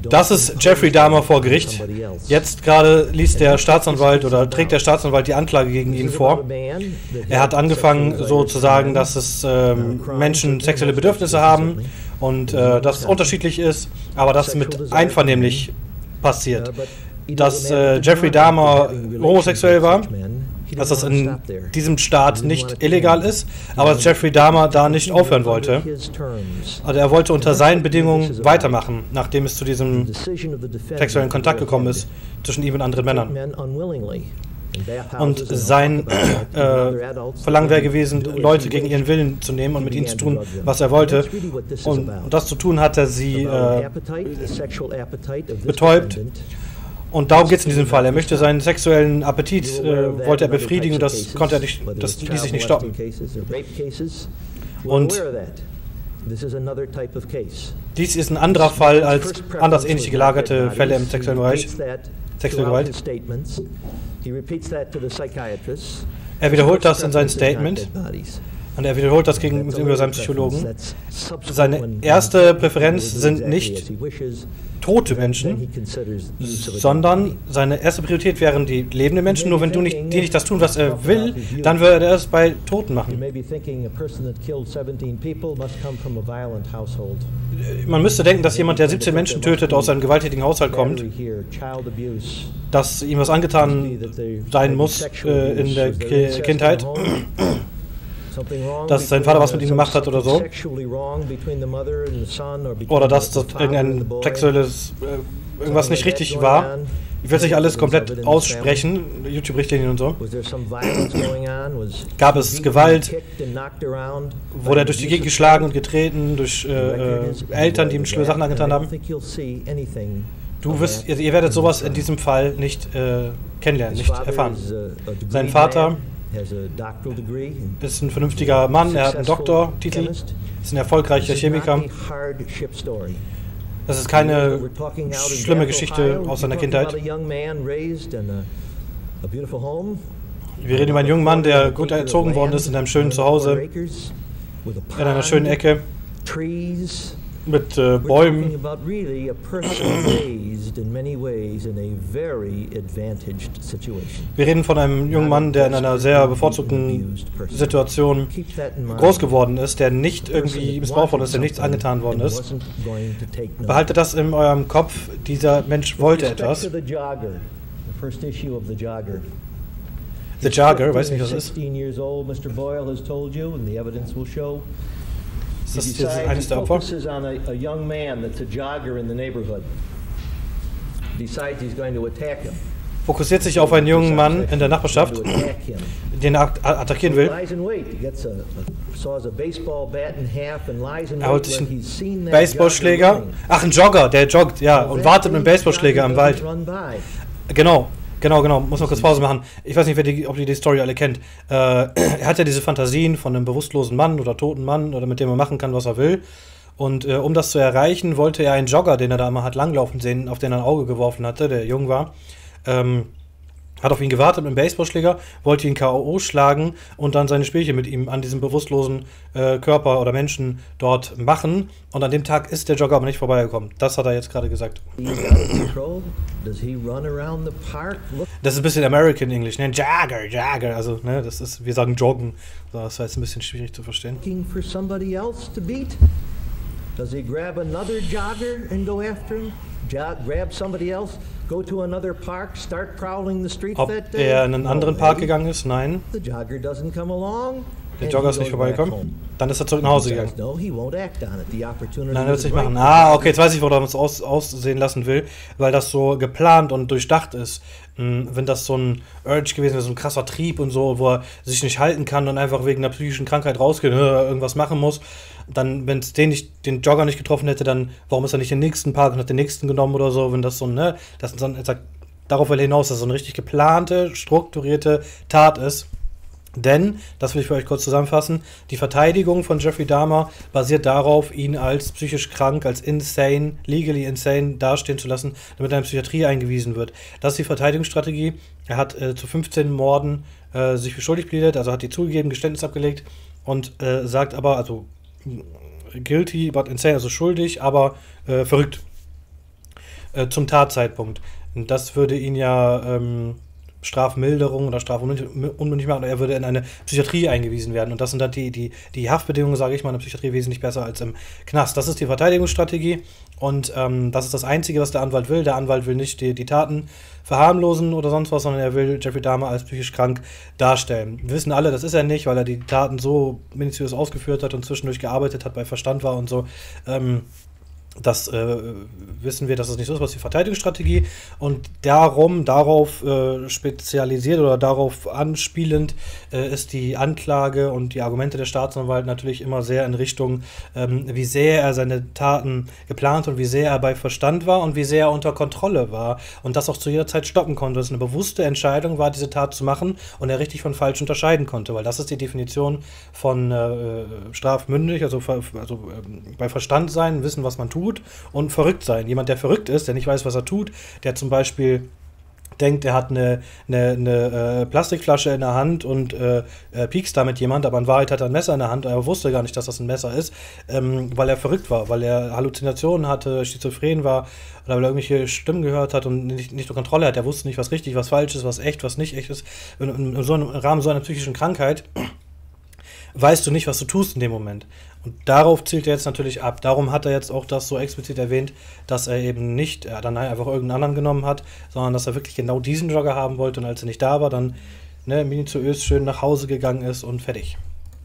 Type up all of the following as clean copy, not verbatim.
Das ist Jeffrey Dahmer vor Gericht. Jetzt gerade liest der Staatsanwalt oder trägt der Staatsanwalt die Anklage gegen ihn vor. Er hat angefangen so zu sagen, dass es Menschen sexuelle Bedürfnisse haben und dass es unterschiedlich ist, aber dass es mit einvernehmlich passiert. Dass Jeffrey Dahmer homosexuell war, dass das in diesem Staat nicht illegal ist, aber dass Jeffrey Dahmer da nicht aufhören wollte. Also er wollte unter seinen Bedingungen weitermachen, nachdem es zu diesem sexuellen Kontakt gekommen ist zwischen ihm und anderen Männern. Und sein Verlangen wäre gewesen, Leute gegen ihren Willen zu nehmen und mit ihnen zu tun, was er wollte. Und das zu tun hat er sie betäubt. Und darum geht es in diesem Fall. Er möchte seinen sexuellen Appetit wollte er befriedigen und das konnte er nicht, das ließ sich nicht stoppen. Und dies ist ein anderer Fall als anders ähnlich gelagerte Fälle im sexuellen Bereich. Sexuelle Gewalt. Er wiederholt das in seinem Statement. Und er wiederholt das gegenüber seinem Psychologen. Seine erste Präferenz sind nicht tote Menschen, sondern seine erste Priorität wären die lebenden Menschen. Nur wenn die nicht das tun, was er will, dann würde er es bei Toten machen. Man müsste denken, dass jemand, der 17 Menschen tötet, aus einem gewalttätigen Haushalt kommt, dass ihm was angetan sein muss in der Kindheit. Dass sein Vater was mit ihm gemacht hat oder so. Oder dass das irgendein sexuelles irgendwas nicht richtig war. Ich will es nicht alles komplett aussprechen, YouTube-Richtlinien und so. Gab es Gewalt? Wurde er durch die Gegend geschlagen und getreten, durch Eltern, die ihm schlimme Sachen angetan haben? Ihr werdet sowas in diesem Fall nicht kennenlernen, nicht erfahren. Sein Vater ist ein vernünftiger Mann, er hat einen Doktortitel, ist ein erfolgreicher Chemiker. Das ist keine schlimme Geschichte aus seiner Kindheit. Wir reden über einen jungen Mann, der gut erzogen worden ist in einem schönen Zuhause, in einer schönen Ecke, mit Bäumen. Wir reden von einem jungen Mann, der in einer sehr bevorzugten Situation groß geworden ist, der nicht irgendwie missbraucht worden ist, der nichts angetan worden ist. Behaltet das in eurem Kopf, dieser Mensch wollte etwas. The Jogger, weiß nicht, was das ist. Ist das eines der Opfer? Fokussiert sich auf einen jungen Mann in der Nachbarschaft, den er attackieren will. Er holt sich einen Baseballschläger. Ach, ein Jogger, der joggt, ja, und wartet mit dem Baseballschläger im Wald. Genau, muss man kurz Pause machen. Ich weiß nicht, ob ihr die Story alle kennt. Er hat ja diese Fantasien von einem bewusstlosen Mann oder toten Mann, oder mit dem er machen kann, was er will. Und um das zu erreichen, wollte er einen Jogger, den er da immer hat langlaufen sehen, auf den er ein Auge geworfen hatte, der jung war, hat auf ihn gewartet mit einem Baseballschläger, wollte ihn K.O. schlagen und dann seine Spielchen mit ihm an diesem bewusstlosen Körper oder Menschen dort machen. Und an dem Tag ist der Jogger aber nicht vorbeigekommen. Das hat er jetzt gerade gesagt. Das ist ein bisschen American English, ne? Jogger. Also, ne, das ist, wir sagen joggen. Das war jetzt ein bisschen schwierig zu verstehen. Does he grab another jogger and go after him? Grab somebody else, go to another park, start prowling the streets that day? Ob er in einen anderen Park gegangen ist? Nein. The jogger doesn't come along. Der Jogger ist nicht vorbeigekommen. Dann ist er zurück nach Hause gegangen. Nein, er wird es nicht machen. Okay, jetzt weiß ich, woran man es aussehen lassen will, weil das so geplant und durchdacht ist. Wenn das so ein Urge gewesen wäre, so ein krasser Trieb und so, wo er sich nicht halten kann und einfach wegen einer psychischen Krankheit rausgeht, irgendwas machen muss, dann, wenn es den Jogger nicht getroffen hätte, dann warum ist er nicht in den nächsten Park und hat den nächsten genommen oder so, wenn das so, ne, das so darauf will er hinaus, dass es so eine richtig geplante, strukturierte Tat ist. Denn, das will ich für euch kurz zusammenfassen, die Verteidigung von Jeffrey Dahmer basiert darauf, ihn als psychisch krank, als insane, legally insane dastehen zu lassen, damit er in Psychiatrie eingewiesen wird. Das ist die Verteidigungsstrategie. Er hat zu 15 Morden sich für schuldig plädiert, also hat die zugegeben, Geständnis abgelegt und sagt aber, also guilty but insane, also schuldig, aber verrückt. zum Tatzeitpunkt. Und das würde ihn ja Strafmilderung oder strafunmündig machen, oder er würde in eine Psychiatrie eingewiesen werden. Und das sind dann die Haftbedingungen, sage ich mal, in der Psychiatrie wesentlich besser als im Knast. Das ist die Verteidigungsstrategie und das ist das Einzige, was der Anwalt will. Der Anwalt will nicht die Taten verharmlosen oder sonst was, sondern er will Jeffrey Dahmer als psychisch krank darstellen. Wir wissen alle, das ist er nicht, weil er die Taten so minutiös ausgeführt hat und zwischendurch gearbeitet hat, bei Verstand war und so. Das wissen wir, dass es nicht so ist, was die Verteidigungsstrategie. Und darauf spezialisiert oder darauf anspielend ist die Anklage und die Argumente der Staatsanwalt natürlich immer sehr in Richtung, wie sehr er seine Taten geplant und wie sehr er bei Verstand war und wie sehr er unter Kontrolle war und das auch zu jeder Zeit stoppen konnte. Dass es eine bewusste Entscheidung war, diese Tat zu machen und er richtig von falsch unterscheiden konnte, weil das ist die Definition von strafmündig, also bei Verstand sein, wissen, was man tut. Und verrückt sein. Jemand, der verrückt ist, der nicht weiß, was er tut, der zum Beispiel denkt, er hat eine Plastikflasche in der Hand und piekst damit jemand, aber in Wahrheit hat er ein Messer in der Hand, er wusste gar nicht, dass das ein Messer ist, weil er verrückt war, weil er Halluzinationen hatte, schizophren war oder weil er irgendwelche Stimmen gehört hat und nicht nur Kontrolle hat. Er wusste nicht, was richtig, was falsch ist, was echt, was nicht echt ist. Im Rahmen so einer psychischen Krankheit weißt du nicht, was du tust in dem Moment. Und darauf zielt er jetzt natürlich ab. Darum hat er jetzt auch das so explizit erwähnt, dass er eben nicht dann einfach irgendeinen anderen genommen hat, sondern dass er wirklich genau diesen Jogger haben wollte und als er nicht da war, dann minutiös schön nach Hause gegangen ist und fertig.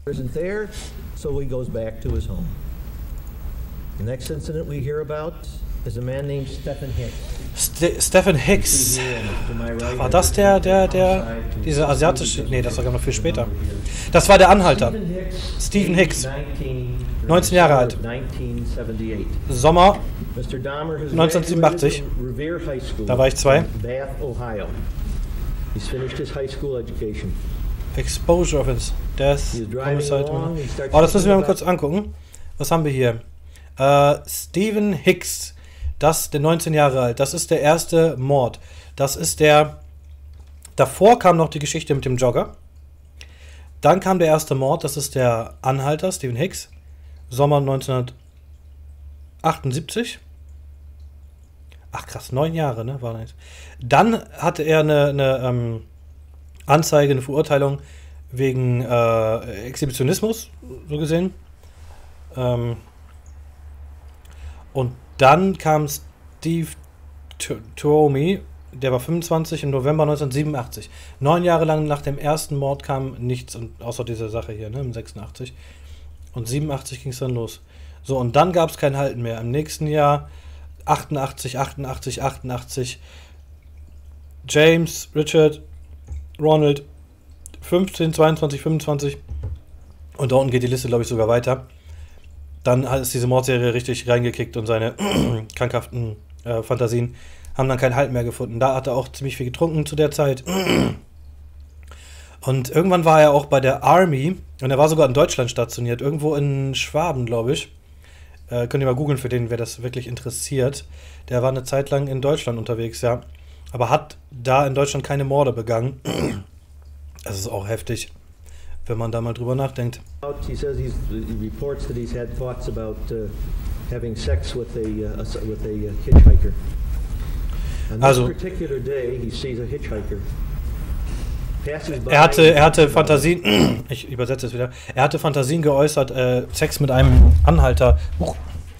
Isn't there, so he goes back to his home. The next incident we hear about is a man named Stephen Hicks. Stephen Hicks. War das dieser asiatische... Nee, das war gar noch viel später. Das war der Anhalter. Stephen Hicks. 19 Jahre alt. Sommer 1987. Da war ich 2. Exposure Offense. Death. Homicide. Oh, das müssen wir mal kurz angucken. Was haben wir hier? Stephen Hicks. Der 19 Jahre alt. Das ist der erste Mord. Das ist der... Davor kam noch die Geschichte mit dem Jogger. Dann kam der erste Mord. Das ist der Anhalter, Stephen Hicks. Sommer 1978. Ach krass, 9 Jahre, ne? War nicht. Dann hatte er eine Anzeige, eine Verurteilung wegen Exhibitionismus, so gesehen. Und dann kam Steve Tuomi, der war 25 im November 1987. 9 Jahre lang nach dem ersten Mord kam nichts, außer dieser Sache hier, ne, im 86. Und 87 ging es dann los. So, und dann gab es kein Halten mehr. Im nächsten Jahr 88. James, Richard, Ronald, 15, 22, 25. Und da unten geht die Liste, glaube ich, sogar weiter. Dann ist diese Mordserie richtig reingekickt und seine krankhaften Fantasien haben dann keinen Halt mehr gefunden. Da hat er auch ziemlich viel getrunken zu der Zeit. Und irgendwann war er auch bei der Army und er war sogar in Deutschland stationiert, irgendwo in Schwaben, glaube ich. Könnt ihr mal googeln für den, wer das wirklich interessiert. Der war eine Zeit lang in Deutschland unterwegs, ja. Aber hat da in Deutschland keine Morde begangen. Das ist auch heftig, wenn man da mal drüber nachdenkt. He says he reports that he's had thoughts about having sex with a hitchhiker. On this particular day, he sees a hitchhiker. Er hatte Fantasien, ich übersetze es wieder, er hatte Fantasien geäußert, Sex mit einem Anhalter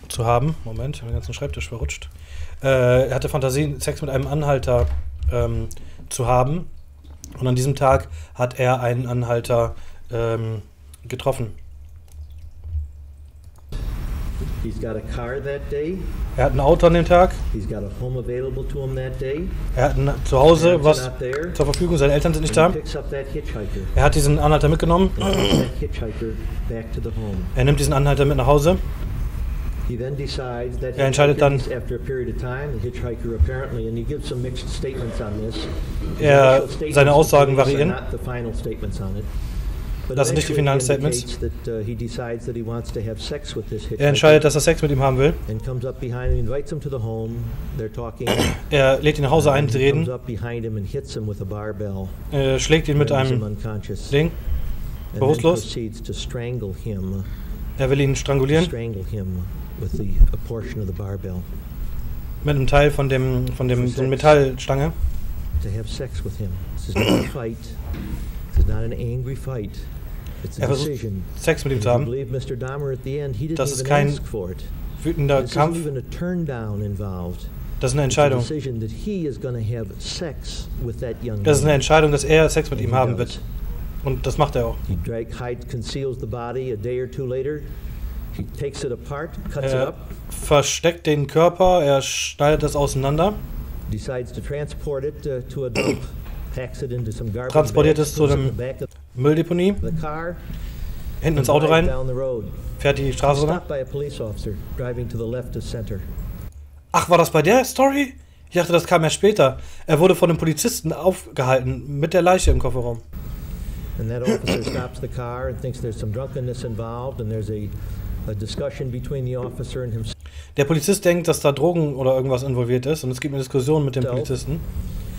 zu haben. Moment, ich habe den ganzen Schreibtisch verrutscht. Er hatte Fantasien, Sex mit einem Anhalter zu haben. Und an diesem Tag hat er einen Anhalter getroffen. He's got a car that day. Er hat ein Auto an dem Tag. He's got a home available to him that day. Er hat zu Hause was zur Verfügung, seine Eltern sind nicht da. Er hat diesen Anhalter mitgenommen. Er nimmt diesen Anhalter mit nach Hause. Er entscheidet dann, seine Aussagen variieren. Das sind nicht die finalen Statements. Er entscheidet, dass er Sex mit ihm haben will. Er lädt ihn nach Hause ein, sie reden. Er schlägt ihn mit einem Ding, bewusstlos. Er will ihn strangulieren. Mit einem Teil von dem so einer Metallstange. To have sex with him. This is not a fight. This is not an angry fight. It's a decision. Sex mit ihm zu haben. Mr. Dahmer at the end, he didn't Das ist even kein ask for it. wütender Kampf. Even a turn down involved. Das ist eine Entscheidung. It's a decision that he is going to have sex with that young man. Das ist eine Entscheidung, dass er Sex mit ihm haben wird. Und das macht er auch. He conceals the body a day or two later. He takes it apart, cuts it up. Versteckt den Körper, er schneidet das auseinander. Decides to transport it to a dump. Packs it into some garbage. Transportiert es zu einem Mülldeponie. Hinten ins Auto rein. Fährt die Straße runter. Ach, war das bei der Story? Ich dachte, das kam ja später. Er wurde von einem Polizisten aufgehalten mit der Leiche im Kofferraum. And that officer stops the car and thinks there's some drunkenness involved and there's a discussion between the officer and himself. Der Polizist denkt, dass da Drogen oder irgendwas involviert ist und es gibt eine Diskussion mit dem Polizisten.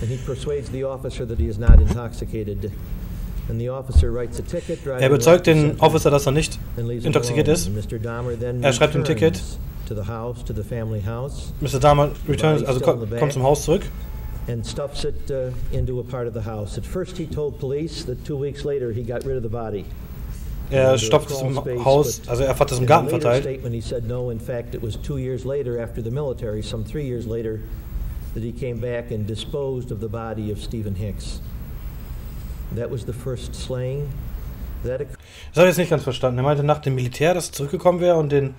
And he persuades the officer that he is not intoxicated. And the officer writes a ticket. Er bezeugt den Officer, dass er nicht intoxikiert ist. Er schreibt ein Ticket. Mr. Dahmer returns, also kommt zum Haus zurück. And stuffs it into a part of the house. At first he told police that 2 weeks later he got rid of the body. Er stopft es im Haus, also er hat es im Garten verteilt. He said no, in fact it was 2 years later after the military, some 3 years later, that he came back and disposed of the body of Stephen Hicks. That was the first slaying. Das habe ich jetzt nicht ganz verstanden. Er meinte nach dem Militär, dass er zurückgekommen wäre und den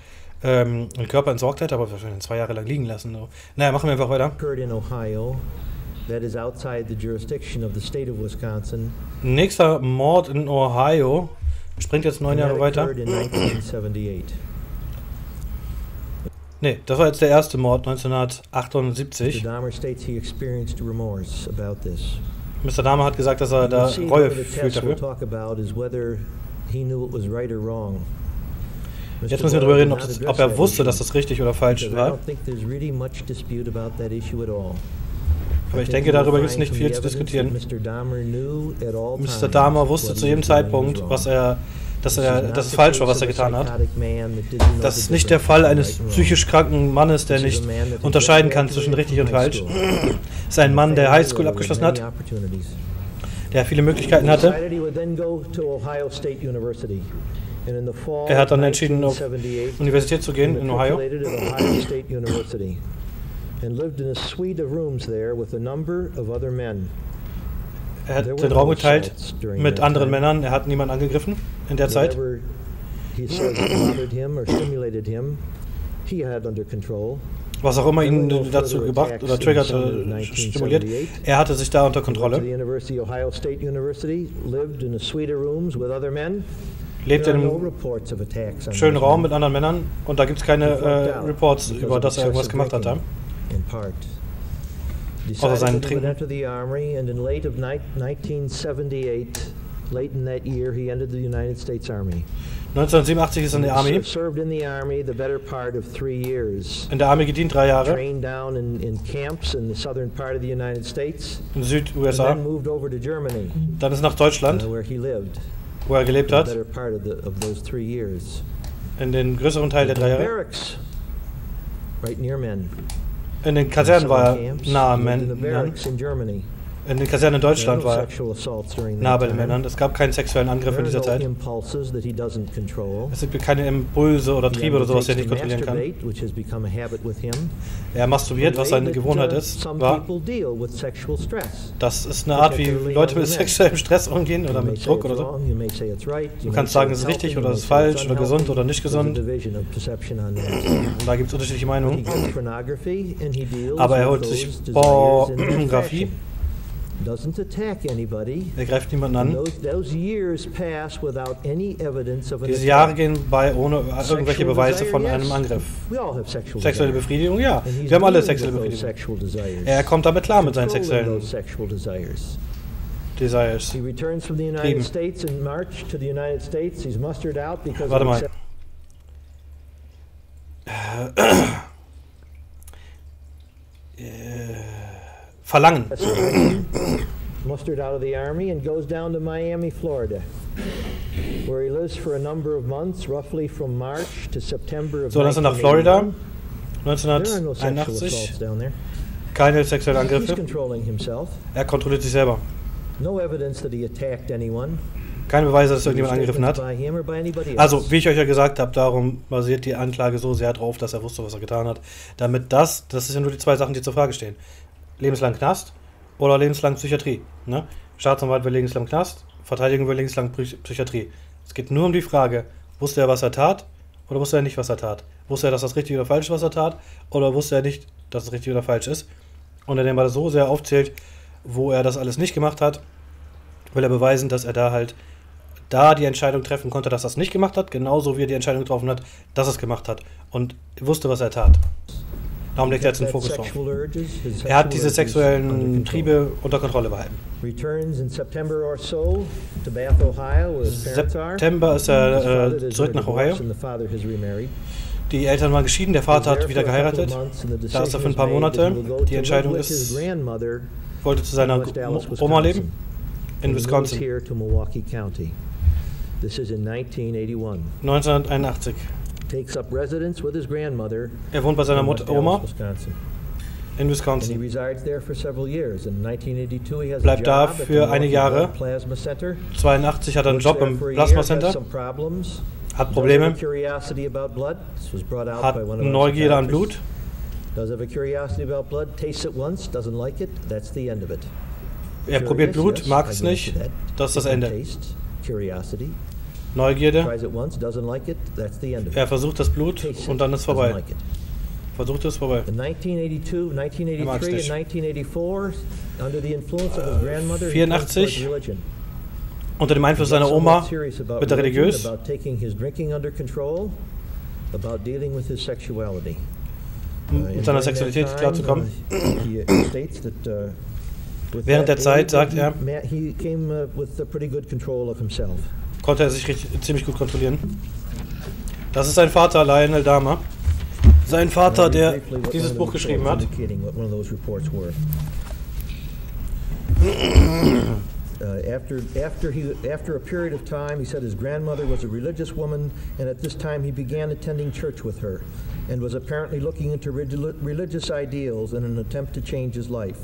Körper entsorgt hätte, aber wahrscheinlich 2 Jahre lang liegen lassen. So. Naja, machen wir einfach weiter. In Ohio. That is outside the jurisdiction of the state of Wisconsin. Nächster Mord in Ohio. Springt jetzt 9 Jahre weiter. Nee, das war jetzt der erste Mord 1978. Mr. Dahmer hat gesagt, dass er da Reue fühlt dafür. Jetzt müssen wir darüber reden, ob er wusste, dass das richtig oder falsch war. Aber ich denke, darüber gibt es nicht viel zu diskutieren. Mr. Dahmer wusste zu jedem Zeitpunkt, dass es falsch war, was er getan hat. Das ist nicht der Fall eines psychisch kranken Mannes, der nicht unterscheiden kann zwischen richtig und falsch. Es ist ein Mann, der Highschool abgeschlossen hat, der viele Möglichkeiten hatte. Er hat dann entschieden, auf Universität zu gehen in Ohio. Er hat den Raum geteilt mit anderen Männern. Er hat niemanden angegriffen in der Zeit. Was auch immer ihn dazu gebracht oder triggert oder stimuliert, er hatte sich da unter Kontrolle. Lebte in einem schönen Raum mit anderen Männern und da gibt es keine Reports über, dass er irgendwas gemacht hat. Außer seinen Trinken. 1987 ist er in der Army. In der Army gedient 3 Jahre. In Süd-USA. Dann ist er nach Deutschland, wo er gelebt hat. In den größeren Teil der 3 Jahre. In den Kasernen war er nahe Männern. In den Kasernen in Deutschland war er nahe bei den Männern. Es gab keinen sexuellen Angriff in dieser Zeit. Es gibt keine Impulse oder Triebe oder sowas, die er nicht kontrollieren kann. Er masturbiert, was seine Gewohnheit ist. Das ist eine Art, wie Leute mit sexuellem Stress umgehen oder mit Druck oder so. Du kannst sagen, es ist richtig oder es ist falsch oder gesund oder nicht gesund. Da gibt es unterschiedliche Meinungen. Aber er holt sich Pornografie. Er greift niemanden an. Diese Jahre gehen bei ohne irgendwelche Beweise von einem Angriff. Sexuelle Befriedigung, ja. Wir haben alle sexuelle Befriedigung. Er kommt damit klar mit seinen sexuellen Desires. Trieben. Warte mal. Verlangen. Mustered out of the army and goes down to Miami, Florida, where he lives for a number of months, roughly from March to September of 1981. So, dann ist er nach Florida, 1981. Keine sexuellen Angriffe. Er kontrolliert sich selber. Keine Beweise, dass irgendjemand angegriffen hat. Also, wie ich euch ja gesagt habe, darum basiert die Anklage so sehr drauf, dass er wusste, was er getan hat. Damit das ist ja nur die zwei Sachen, die zur Frage stehen. Lebenslang Knast oder lebenslang Psychiatrie. Ne? Staatsanwalt will lebenslang Knast, Verteidigung will lebenslang Psychiatrie. Es geht nur um die Frage, wusste er, was er tat, oder wusste er nicht, was er tat? Wusste er, dass das richtig oder falsch ist, was er tat, oder wusste er nicht, dass es richtig oder falsch ist? Und indem er das so sehr aufzählt, wo er das alles nicht gemacht hat, will er beweisen, dass er da die Entscheidung treffen konnte, dass er es nicht gemacht hat, genauso wie er die Entscheidung getroffen hat, dass er es gemacht hat. Und wusste, was er tat. Darum legt er jetzt den Fokus drauf. Er hat diese sexuellen Triebe unter Kontrolle behalten. September ist er zurück nach Ohio. Die Eltern waren geschieden, der Vater hat wieder geheiratet. Da ist er für ein paar Monate. Die Entscheidung ist, wollte zu seiner Oma leben in Wisconsin. 1981. Er wohnt bei seiner Oma in Wisconsin. Bleibt da für einige Jahre. 1982 hat er einen Job im Plasma Center. Hat Probleme. Hat Neugierde an Blut. Er probiert Blut, mag es nicht. Das ist das Ende. Neugierde. Er versucht das Blut und dann ist es vorbei. Versucht es vorbei. 84. Unter dem Einfluss seiner Oma wird er religiös. Mit seiner Sexualität klarzukommen. Während der Zeit, sagt er, konnte er sich ziemlich gut kontrollieren. Das ist sein Vater, Lionel Dahmer. Sein Vater, der dieses Buch geschrieben hat. After a period of time, he said his grandmother was a religious woman, and at this time he began attending church with her, and was apparently looking into religious ideals in an attempt to change his life.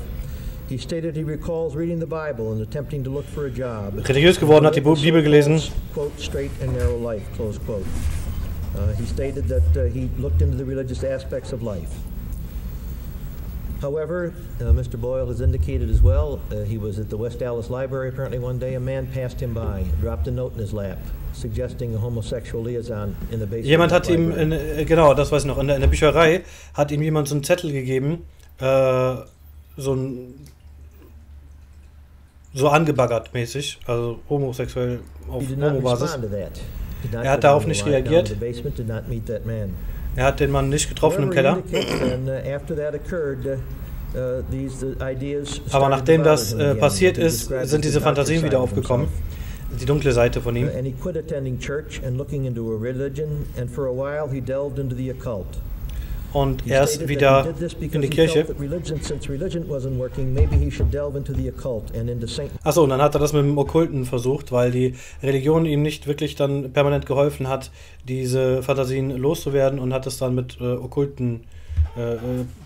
He stated he recalls reading the Bible and attempting to look for a job. Religiös geworden, hat die Bibel gelesen. Quote, straight and narrow life, close quote. He stated that he looked into the religious aspects of life. However, Mr. Boyle has indicated as well, he was at the West Dallas Library apparently one day. A man passed him by, dropped a note in his lap, suggesting a homosexual liaison in the basement. Jemand hat ihm, genau, das weiß ich noch, in der Bücherei hat ihm jemand so einen Zettel gegeben, so angebaggert mäßig, also homosexuell auf Homo-Basis. Er hat darauf nicht reagiert. Er hat den Mann nicht getroffen im Keller. Aber nachdem das passiert ist, sind diese Fantasien wieder aufgekommen. Die dunkle Seite von ihm. Und er ist wieder in die Kirche. Achso, und dann hat er das mit dem Okkulten versucht, weil die Religion ihm nicht wirklich dann permanent geholfen hat, diese Fantasien loszuwerden, und hat es dann mit okkulten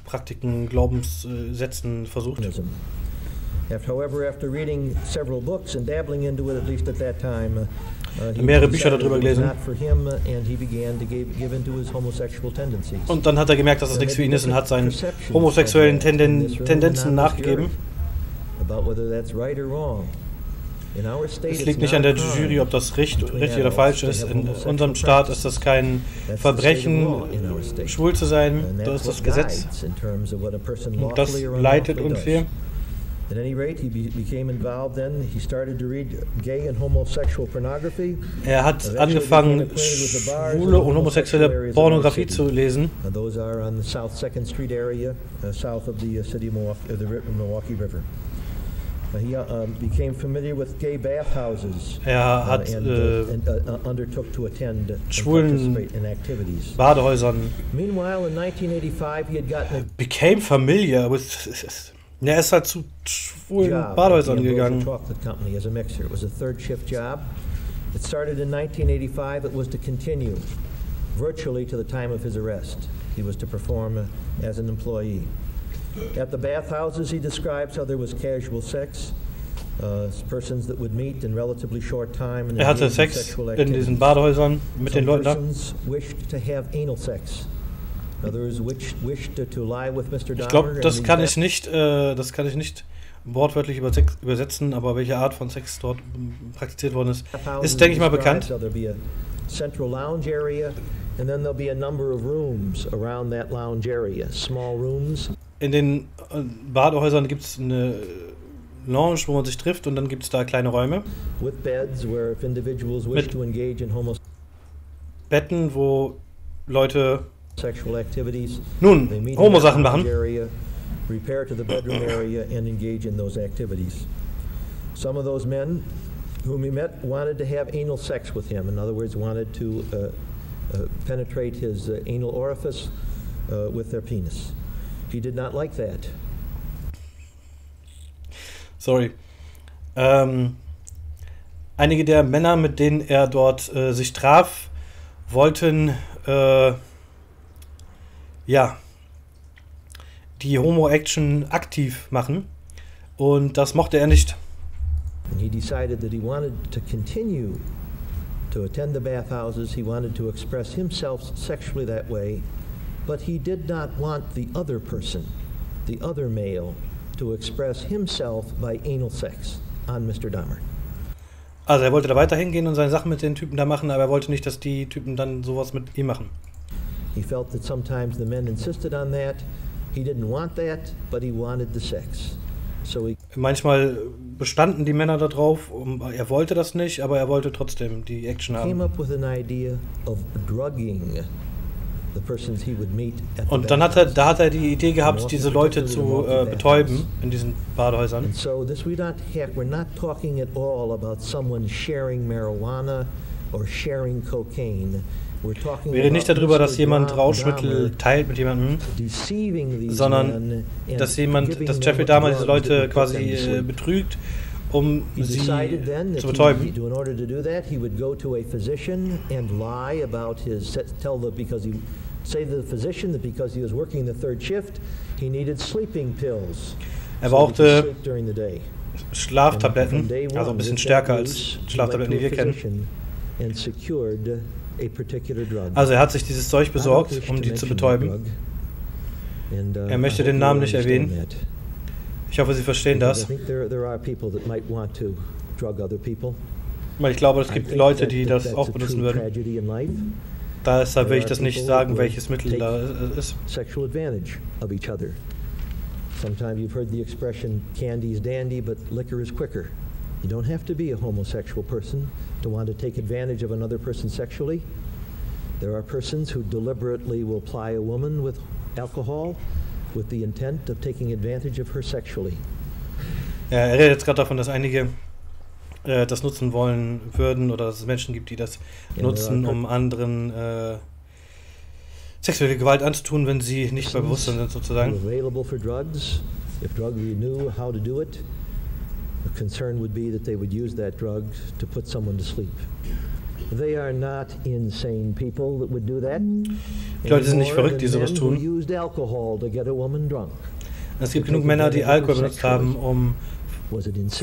Praktiken, Glaubenssätzen versucht. Mehrere Bücher darüber gelesen. Und dann hat er gemerkt, dass das nichts für ihn ist, und hat seinen homosexuellen Tendenzen nachgegeben. Es liegt nicht an der Jury, ob das richtig oder falsch ist. In unserem Staat ist das kein Verbrechen, schwul zu sein. Das ist das Gesetz. Und das leitet uns hier. At any rate, he became involved then. He started to read gay and homosexual pornography. Er hat angefangen, schwule und homosexuelle Pornografie zu lesen. Those are on the South 2nd Street area, south of the city of Milwaukee River. He became familiar with gay bathhouses. Er hat undertook to attend and schwulen participate in activities. Badehäusern. Meanwhile, in 1985, he had gotten became familiar with. Er ist halt zu schwulen Badehäusern gegangen. As a mixer. It was a third shift job. It started in 1985. It was to continue virtually to the time of his arrest. he was to perform as an employee. At the bathhouses, he describes how there was casual sex, persons that would meet in relatively short time. And hatte Sex in diesen Badehäusern mit den Leuten da. Persons wished to have anal sex. Others wished to lie with Mr. Dahmer. Ich glaube, das kann ich nicht wortwörtlich übersetzen, aber welche Art von Sex dort praktiziert worden ist, denke ich mal, bekannt. Central lounge area, and then there'll be a number of rooms around that lounge area, small rooms. In den Badehäusern gibt es eine Lounge, wo man sich trifft, und dann gibt es da kleine Räume. With beds where if individuals wish to engage in Betten, wo Leute sexual activities, Homo-Sachen machen. Repair to the bedroom area and engage in those activities. Some of those men whom he met wanted to have anal sex with him. In other words, wanted to penetrate his anal orifice with their penis. He did not like that. Sorry. Einige der Männer, mit denen er dort sich traf, wollten die Homo-Action aktiv machen, und das mochte er nicht. And he decided that he wanted to continue to attend the bathhouses. He wanted to express himself sexually that way, but he did not want the other person, the other male, to express himself by anal sex on Mr. Dahmer. Also er wollte da weiterhin gehen und seine Sachen mit den Typen da machen, aber er wollte nicht, dass die Typen dann sowas mit ihm machen. He felt that sometimes the men insisted on that. He didn't want that, but he wanted the sex. So manchmal bestanden die Männer da drauf, er wollte das nicht, aber er wollte trotzdem die Action haben. Und dann hat er die Idee gehabt, diese Leute zu betäuben in diesen Badehäusern. We're not talking at all about someone sharing marijuana or sharing cocaine. Wir reden nicht darüber, dass jemand Rauschmittel teilt mit jemandem, sondern dass Jeffrey Dahmer diese Leute quasi betrügt, um sie zu betäuben. Er brauchte Schlaftabletten, also ein bisschen stärker als Schlaftabletten, die wir kennen. Also er hat sich dieses Zeug besorgt, um die zu betäuben. Er möchte den Namen nicht erwähnen. Ich hoffe, Sie verstehen das. Weil ich glaube, es gibt Leute, die das auch benutzen würden. Deshalb will ich das nicht sagen, welches Mittel da ist. Sometimes you've heard the expression, candy is dandy, but liquor is quicker. You don't have to be a homosexual person to want to take advantage of another person sexually. There are persons who deliberately will ply a woman with alcohol with the intent of taking advantage of her sexually. Ja, er redet jetzt gerade davon, dass einige das nutzen wollen würden, oder dass es Menschen gibt, die das nutzen, um anderen sexuelle Gewalt anzutun, wenn sie nicht bei Bewusstsein sind, sozusagen. Available for drugs. If drugs knew how to do it, the concern would be that they would use that drug to put someone to sleep. They are not insane people that would do that. Die Leute sind nicht verrückt, die sowas tun. Es gibt genug Männer, die Alkohol benutzt haben, um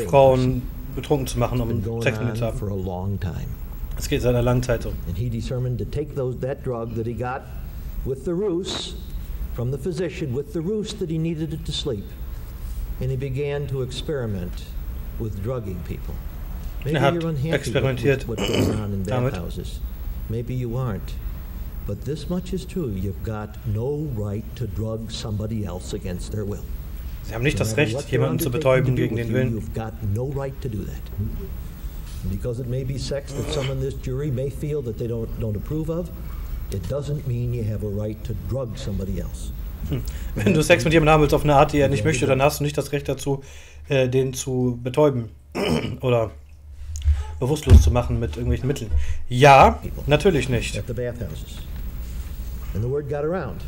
Frauen betrunken zu machen, um Sex mit ihnen zu haben. Es geht seit einer langen Zeit so. And he determined to take that drug that he got with the ruse from the physician, with the ruse that he needed it to sleep. And he began to experiment with drugging people. Maybe you're unhappy with what goes on in bathhouses. Maybe you aren't. But this much is true. You've got no right to drug somebody else against their will. Sie haben nicht das Recht, jemanden zu betäuben gegen den Willen. You've got no right to do that. Because it may be sex that some in this jury may feel that they don't approve of, it doesn't mean you have a right to drug somebody else. Wenn du Sex mit jemandem haben willst auf eine Art, die er nicht möchte, dann hast du nicht das Recht dazu, den zu betäuben oder bewusstlos zu machen mit irgendwelchen Mitteln. Ja, natürlich nicht. At the bathhouses. And the word got around.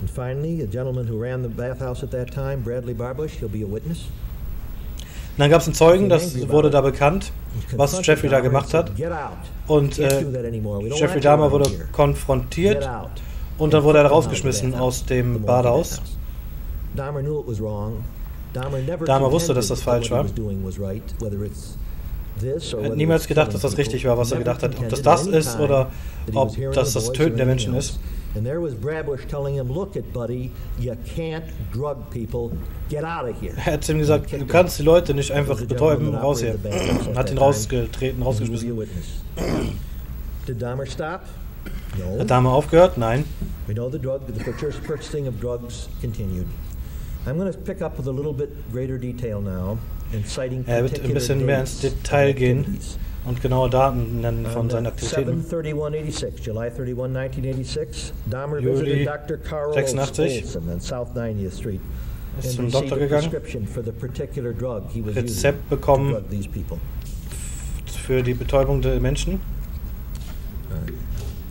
And finally, a gentleman who ran the bathhouse at that time, Bradley Barbush, he'll be a witness. Und dann gab es einen Zeugen, das wurde da bekannt, was Jeffrey da gemacht hat. Und Jeffrey Dahmer wurde konfrontiert Und dann wurde er rausgeschmissen aus dem Badehaus. Dahmer wusste, dass das falsch war. Er hat niemals gedacht, dass das richtig war, was er gedacht hat. Ob das ist oder ob das das Töten der Menschen ist. And there was Brablish telling him, look it, buddy, you can't drug people, get out of here. Er hat ihm gesagt, du kannst die Leute nicht einfach betäuben, raus hier. Hat ihn rausgetreten, rausgeschmissen. Did Dahmer stop? No. Hat Dahmer aufgehört? Nein. We know the purchasing of drugs continued. I'm going to pick up with a little bit greater detail now, and citing er wird ein bisschen mehr ins Detail gehen und genaue Daten nennen von seinen Aktivitäten. July 31, 1986, Dahmer Juli visited Dr. Carl 86 Olson on South 90th Street ist and zum received Doktor a gegangen, prescription for the particular drug he was Rezept using to bekommen drug these people. für die Betäubung der Menschen.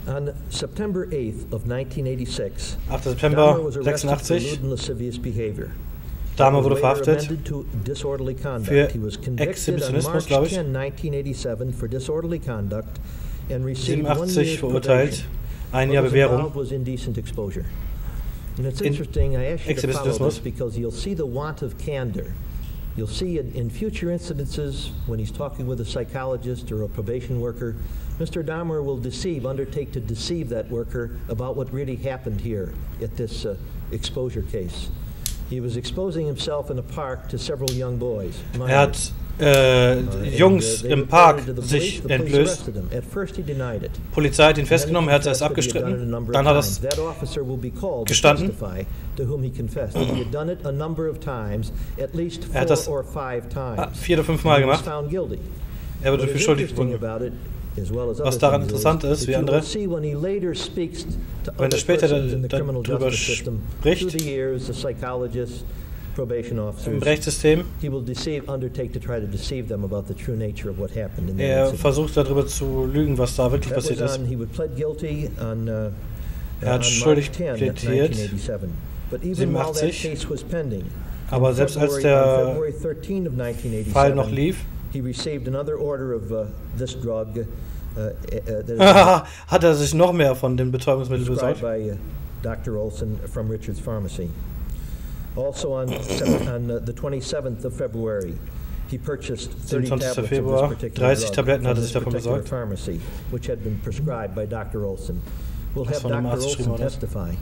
On September 8th of 1986, 8. September Dahmer was arrested for 86, lewd and lascivious behavior. Dahmer wurde verhaftet für Exhibitionismus, Exhibitionismus, glaube ich. 87 verurteilt, ein Jahr Bewährung. Exhibitionismus. You'll see in future incidences, when he's talking with a psychologist or a probation worker, Mr. Dahmer will undertake to deceive that worker about what really happened here at this exposure case. He was exposing himself in a park to several young boys. Er hat Jungs im Park sich entlöst. Polizei hat ihn festgenommen, er hat es abgestritten. Dann hat er es gestanden. Er hat das 4 oder 5 Mal gemacht. Er wurde für schuldig befunden. Was daran interessant ist, wie andere, wenn er später darüber spricht, im Rechtssystem, er versucht darüber zu lügen, was da wirklich passiert ist. Er hat schuldig plädiert, 87, aber selbst als der Fall noch lief, hat er sich noch mehr von dem Betäubungsmittel besorgt. Dr. Olson from Richard's Pharmacy. Also on the 27th of February, he purchased 30 tablets of this particular drug from this particular pharmacy, which had been prescribed by Dr. Olson. We'll have Dr. Olson testify,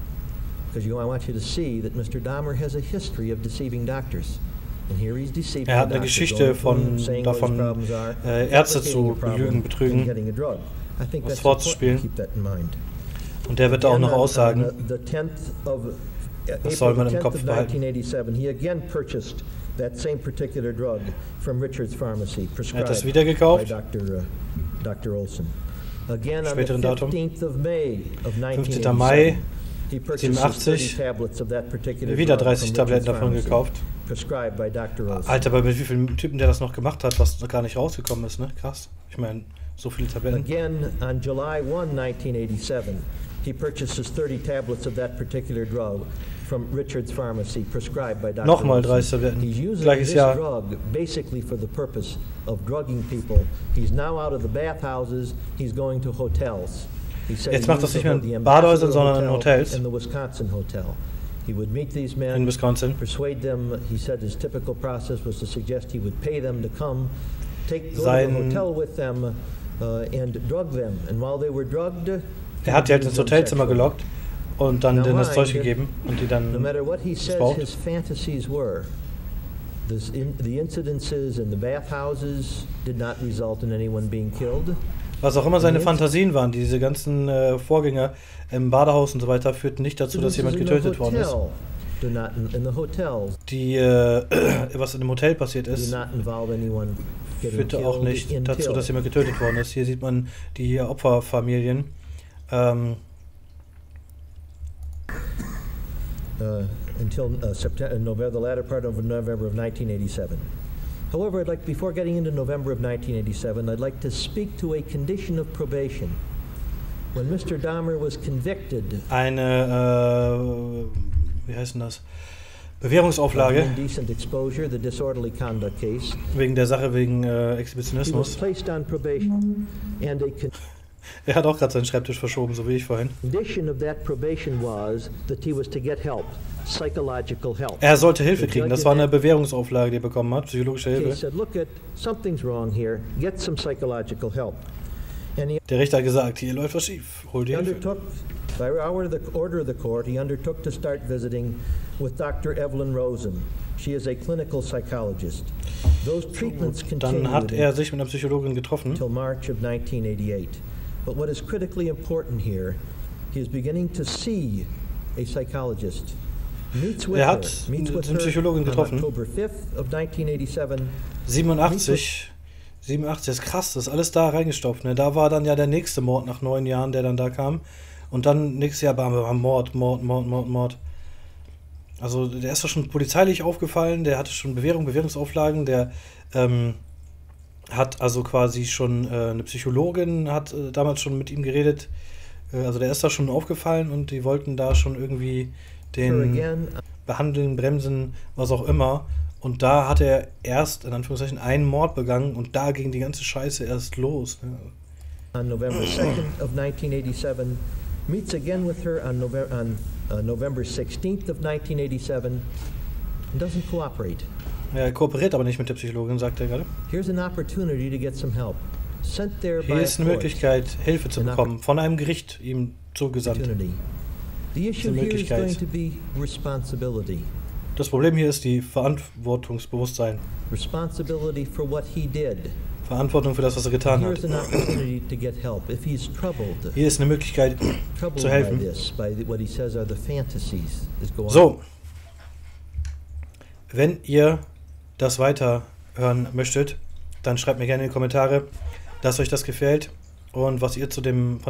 because I want you to see that Mr. Dahmer has a history of deceiving doctors. Er hat eine Geschichte davon, Ärzte zu belügen, betrügen, was vorzuspielen. Und der wird da auch noch aussagen. Das soll man im Kopf behalten. Er hat das wieder gekauft. Späteren Datum. 15. Mai 87. Wieder 30 Tabletten davon gekauft. Alter, aber mit wie vielen Typen der das noch gemacht hat, was gar nicht rausgekommen ist, ne? Krass. Ich meine, so viele Tabletten. Again, on July 1, 1987, he purchases 30 tablets of that particular drug from Richard's Pharmacy, prescribed by Dr. Nochmal 30 Tabletten. He's using Gleiches this Jahr. drug basically for the purpose of drugging people. He's now out of the bathhouses. He's going to hotels. Jetzt macht das nicht mehr in Badehäusern, sondern in Hotels. In the Wisconsin Hotel. He would meet these men, in Wisconsin. Persuade them. He said his typical process was to suggest he would pay them to come, go to the hotel with them, and drug them. And while they were drugged, hat die halt ins Hotelzimmer gelockt und dann denen das Zeug gegeben und die dann no matter what he says his fantasies were, the incidences in the bathhouses did not result in anyone being killed. Was auch immer seine Fantasien waren, diese ganzen Vorgänge im Badehaus und so weiter, führten nicht dazu, dass jemand getötet worden ist. Was in dem Hotel passiert ist, führte auch nicht dazu, dass jemand getötet worden ist. Hier sieht man die Opferfamilien. Until November, the latter part of November of 1987. However, before getting into November of 1987, I'd like to speak to a condition of probation. When Mr. Dahmer was convicted, wie heißt denn das? Bewährungsauflage indecent exposure, the disorderly conduct case, wegen der Sache wegen Exhibitionismus. he was placed on probation and Er hat auch gerade seinen Schreibtisch verschoben, so wie ich vorhin. Er sollte Hilfe kriegen. Das war eine Bewährungsauflage, die er bekommen hat, psychologische Hilfe. Der Richter hat gesagt, hier läuft was schief. Hol die Hilfe. By order of the court, he undertook to start visiting with Dr. Evelyn Rosen. She is a clinical psychologist. Those treatments continued. Dann hat er sich mit einer Psychologin getroffen. Until March of 1988. But what is critically important here, he is beginning to see a psychologist. Er hat eine Psychologin getroffen. October 5th of 1987. 87 ist krass, das ist alles da reingestopft. Ne? Da war dann ja der nächste Mord nach 9 Jahren, der dann da kam. Und dann nächstes Jahr war Mord. Also der ist doch schon polizeilich aufgefallen, der hatte schon Bewährungsauflagen, der hat also quasi schon eine Psychologin, hat damals schon mit ihm geredet. Also der ist da schon aufgefallen und die wollten da schon irgendwie den behandeln, bremsen, was auch immer. Und da hat er erst, in Anführungszeichen, einen Mord begangen und da ging die ganze Scheiße erst los. Ne? On November 2nd of 1987, meets again with her on November 16th of 1987 and doesn't cooperate. Er kooperiert aber nicht mit der Psychologin, sagt er gerade. Here's an opportunity to get some help. Sent there by Hier ist eine Möglichkeit, Hilfe zu bekommen, von einem Gericht ihm zugesandt. The issue here is going to be responsibility. Das Problem hier ist die Verantwortungsbewusstsein. Responsibility for what he did. Verantwortung für das, was er getan hat. Hier ist eine Möglichkeit zu helfen. So, wenn ihr das weiterhören möchtet, dann schreibt mir gerne in die Kommentare, dass euch das gefällt und was ihr von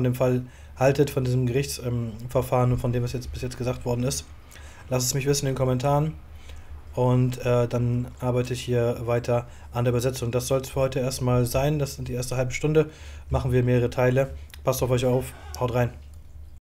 dem Fall haltet, von diesem Gerichtsverfahren und von dem, was bis jetzt gesagt worden ist. Lasst es mich wissen in den Kommentaren und dann arbeite ich hier weiter an der Übersetzung. Das soll es für heute erstmal sein. Das sind die erste halbe Stunde. Machen wir mehrere Teile. Passt auf euch auf. Haut rein.